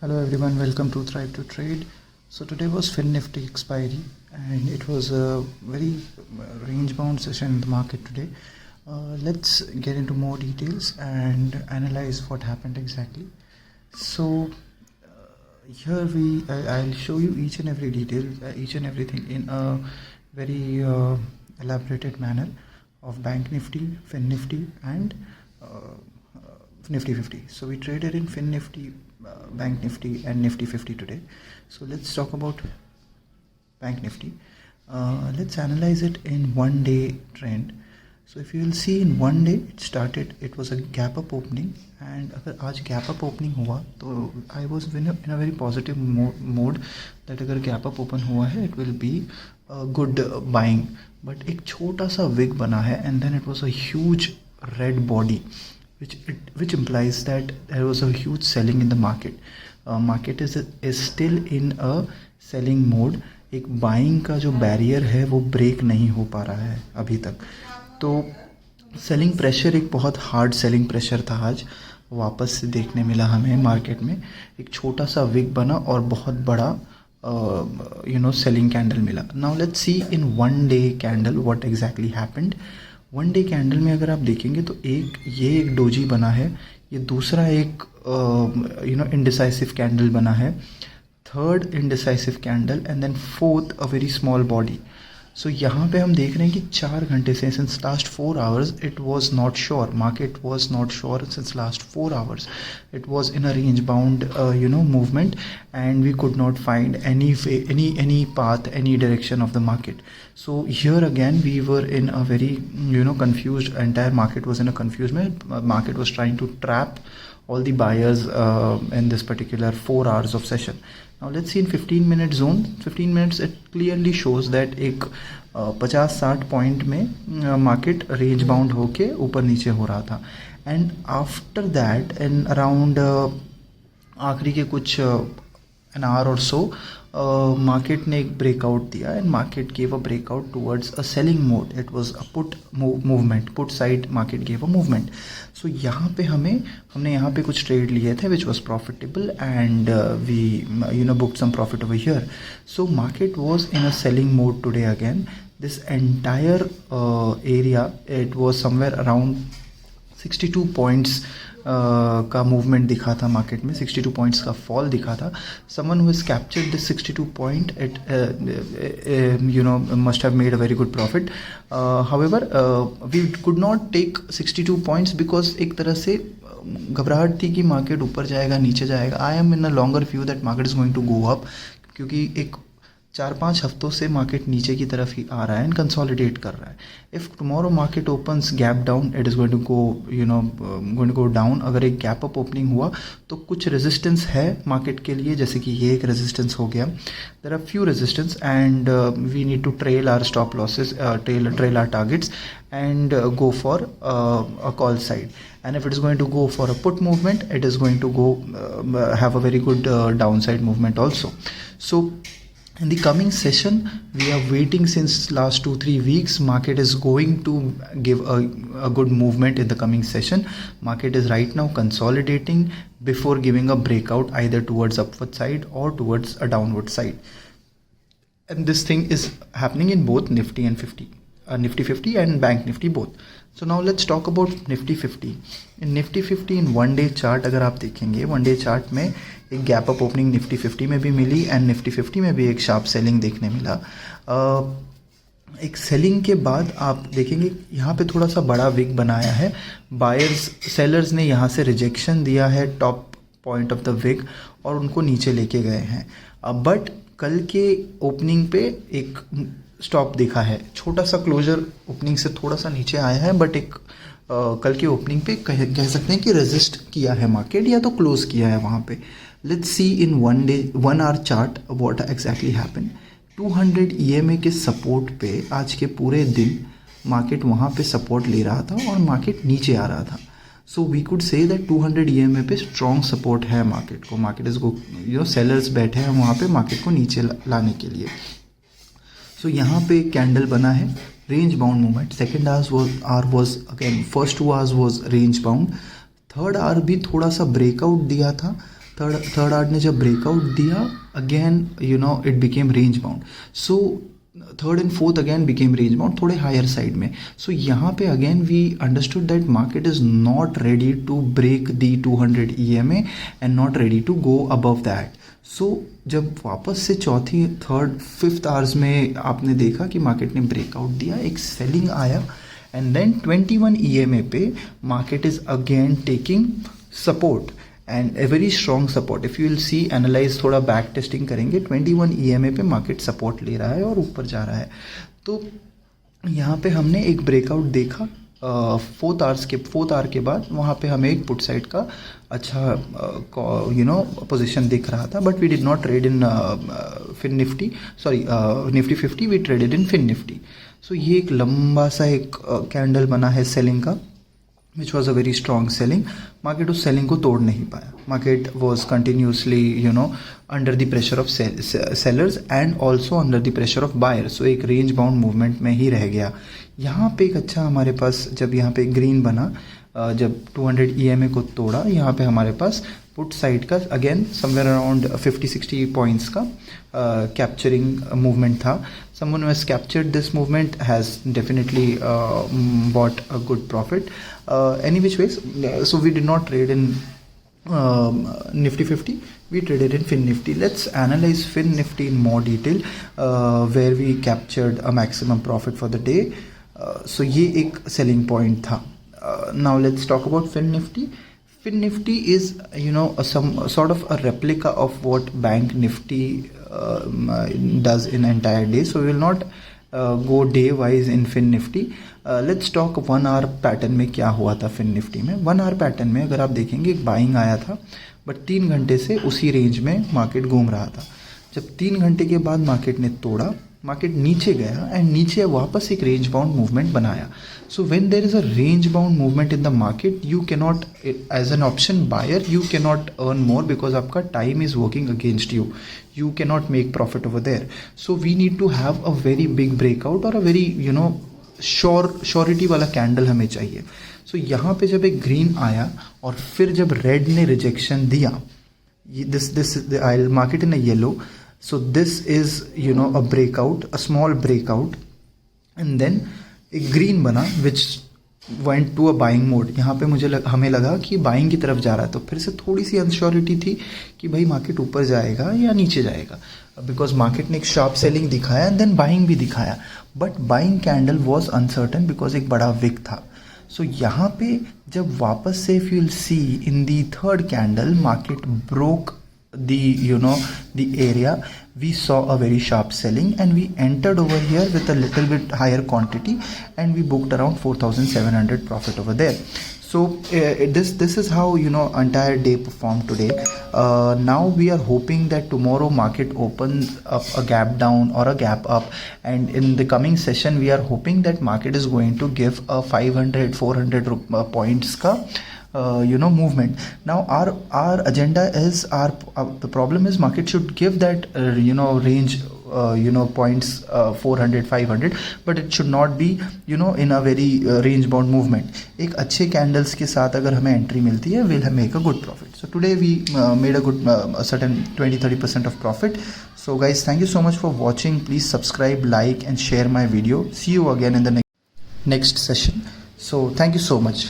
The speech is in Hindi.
Hello everyone, welcome to Thrive to Trade. So today was FinNifty expiry and it was a very range bound session in the market today. Let's get into more details and analyze what happened exactly. So here I'll show you each and every detail, each and everything in a very elaborated manner of Bank Nifty, FinNifty and Nifty 50. So we traded in FinNifty, Bank Nifty and Nifty 50 today. So let's talk about Bank Nifty. Let's analyze it in 1 day trend. So if you will see in 1 day it was a gap up opening, and अगर आज gap up opening हुआ तो I was in a very positive mode that अगर gap up open हुआ है it will be a good buying. But एक छोटा सा wick बना है and then it was a huge red body which implies that there was a huge selling in the market. Market is still in a selling mode. एक buying का जो barrier है वो break नहीं हो पा रहा है अभी तक. तो selling pressure एक बहुत hard selling pressure था आज वापस से देखने मिला हमें मार्केट में. एक छोटा सा wick बना और बहुत बड़ा selling candle मिला. Now let's see in 1 day candle what exactly happened. 1 day candle में अगर आप देखेंगे तो ये एक डोजी बना है, ये दूसरा एक इंडिसाइसिव कैंडल बना है, third indecisive candle and then fourth a very small body. So यहाँ पे हम देख रहे हैं कि 4 घंटे से since last 4 hours it was not sure, market was not sure since last 4 hours. It was in a range bound movement and we could not find any path, any direction of the market. So here again we were in a very confused, entire market was in a confused market was trying to trap all the buyers in this particular 4 hours of session. Now let's see in 15 minute zone. 15 minutes it clearly shows that एक 50-60 पॉइंट में मार्केट रेंज बाउंड होके ऊपर नीचे हो रहा था. And after that and around आखिरी के कुछ an hour or so market ने एक ब्रेकआउट दिया and market gave a breakout towards a selling mode. It was a put movement, put side market gave a movement. So यहाँ पे हमने यहाँ पे कुछ ट्रेड लिए थे which was profitable and we booked some profit over here. So market was in a selling mode today again. This entire area it was somewhere around 62 points का मूवमेंट दिखा था मार्केट में, 62 पॉइंट्स का फॉल दिखा था. Someone who has captured this 62 point it must have made a very good profit. However we could not take 62 points because एक तरह से घबराहट थी कि मार्केट ऊपर जाएगा नीचे जाएगा. I am in a longer view that market is going to go up, क्योंकि एक 4-5 हफ्तों से मार्केट नीचे की तरफ ही आ रहा है एंड कंसोलिडेट कर रहा है. If tomorrow market opens gap down it is going to go down. अगर एक गैप अप ओपनिंग हुआ तो कुछ रेजिस्टेंस है मार्केट के लिए, जैसे कि ये एक रेजिस्टेंस हो गया. There are few resistance and we need to trail our stop losses, trail our targets and go for a call side. And if it is going to go for a put movement, it is going to go have a very good downside movement also. So in the coming session, we are waiting since last 2-3 weeks. Market is going to give a good movement in the coming session. Market is right now consolidating before giving a breakout either towards upward side or towards a downward side. And this thing is happening in both Nifty and 50. Nifty 50 and Bank Nifty both. So now let's talk about Nifty 50. In Nifty 50 in 1 day chart अगर आप देखेंगे 1 day chart में एक गैप अप ओपनिंग निफ्टी 50 में भी मिली एंड निफ्टी 50 में भी एक शार्प सेलिंग देखने मिला. एक सेलिंग के बाद आप देखेंगे यहाँ पे थोड़ा सा बड़ा विक बनाया है. बायर्स सेलर्स ने यहाँ से रिजेक्शन दिया है top point of the week और उनको नीचे लेके गए हैं. बट कल के ओपनिंग पे एक स्टॉप दिखा है, छोटा सा क्लोजर ओपनिंग से थोड़ा सा नीचे आया है, बट एक कल के ओपनिंग पे कह सकते हैं कि रेजिस्ट किया है मार्केट या तो क्लोज किया है वहाँ पे. Let's see in 1 our chart what exactly happen. 200 EMA के सपोर्ट पे आज के पूरे दिन मार्केट वहाँ पे सपोर्ट ले रहा था और मार्केट नीचे आ रहा था. So we could say that 200 EMA पे स्ट्रॉन्ग सपोर्ट है मार्केट को. मार्केट इज सेलर्स बैठे हैं वहाँ पे मार्केट को नीचे लाने के लिए. सो यहाँ पे कैंडल बना है range bound movement. Second hour was again, first 2 hours was range bound. Third hour भी थोड़ा सा ब्रेकआउट दिया था थर्ड आर्ट ने जब ब्रेकआउट दिया, again you know it became range bound. So third and fourth again became range bound, थोड़े हायर साइड में. सो यहाँ पे again we understood that market is not ready to break the 200 EMA and not ready to go above that. So जब वापस से चौथी, थर्ड, फिफ्थ आवर्स में आपने देखा कि मार्केट ने ब्रेकआउट दिया, एक सेलिंग आया, एंड देन 21 EMA पे market is again taking support and a very strong support. If you will see analyse, थोड़ा बैक टेस्टिंग करेंगे, 21 EMA पे मार्केट सपोर्ट ले रहा है और ऊपर जा रहा है. तो यहाँ पे हमने एक ब्रेकआउट देखा फोर्थ आवर के बाद. वहाँ पे हमें एक पुट साइड का अच्छा पोजीशन दिख रहा था, but we did not trade in Fin Nifty, sorry Nifty 50, we traded in Fin Nifty. So ये एक लंबा सा एक कैंडल बना है सेलिंग का, which was a very strong selling. Market उस selling को तोड़ नहीं पाया. Market was continuously under the pressure of sellers and also under the pressure of buyers. So एक range bound movement में ही रह गया. यहाँ पे एक अच्छा हमारे पास जब यहाँ पे ग्रीन बना, जब 200 EMA को तोड़ा, यहाँ पे हमारे पास पुट साइड का अगेन समवेयर अराउंड 50-60 पॉइंट्स का कैप्चरिंग मूवमेंट था. someone who has captured this movement has definitely bought a good profit. Any which ways, so we did not trade in Nifty 50, we traded in Fin Nifty. Let's analyze Fin Nifty in more detail, where we captured a maximum profit for the day. So ये एक selling point था. Now let's talk about Fin Nifty. Fin Nifty is some sort of a replica of what Bank Nifty does in entire day. So we will not go day wise in Fin Nifty. Let's talk 1 hour pattern में क्या हुआ था Fin Nifty में. 1 hour पैटर्न में अगर आप देखेंगे एक बाइंग आया था, बट 3 घंटे से उसी रेंज में मार्केट घूम रहा था. जब 3 घंटे के बाद मार्केट ने तोड़ा, मार्केट नीचे गया एंड नीचे वापस एक रेंज बाउंड मूवमेंट बनाया. So when there is a range bound movement in the market, you can not as an option buyer you can not earn more because आपका time is working against you. You can not make profit over there. So we need to have a very big breakout और अ वेरी श्योरिटी वाला कैंडल हमें चाहिए. सो यहाँ पे जब एक ग्रीन आया और फिर जब रेड ने रिजेक्शन दिया, this I will mark it in a yellow. So this is a breakout, a small breakout, and then एक green बना which went to a buying mode. यहाँ पे हमें लगा कि बाइंग की तरफ जा रहा है. तो फिर से थोड़ी सी अनश्योरिटी थी कि भाई मार्केट ऊपर जाएगा या नीचे जाएगा, बिकॉज मार्केट ने एक शार्प सेलिंग दिखाया एंड देन बाइंग भी दिखाया, but buying candle was uncertain because एक बड़ा विक था. सो यहाँ पे जब वापस से if you will see in the third candle market broke the area, we saw a very sharp selling and we entered over here with a little bit higher quantity and we booked around 4,700 profit over there. So this is how entire day performed today. Now we are hoping that tomorrow market opens up a gap down or a gap up, and in the coming session we are hoping that market is going to give a 500-400 points ka movement. Now our agenda is the problem is market should give that range points 400-500, but it should not be in a very range bound movement. एक अच्छे candles के साथ अगर हमें entry मिलती है, we'll make a good profit. So today we made a good a certain 20-30% of profit. So guys, thank you so much for watching. Please subscribe, like and share my video. See you again in the next session. So thank you so much.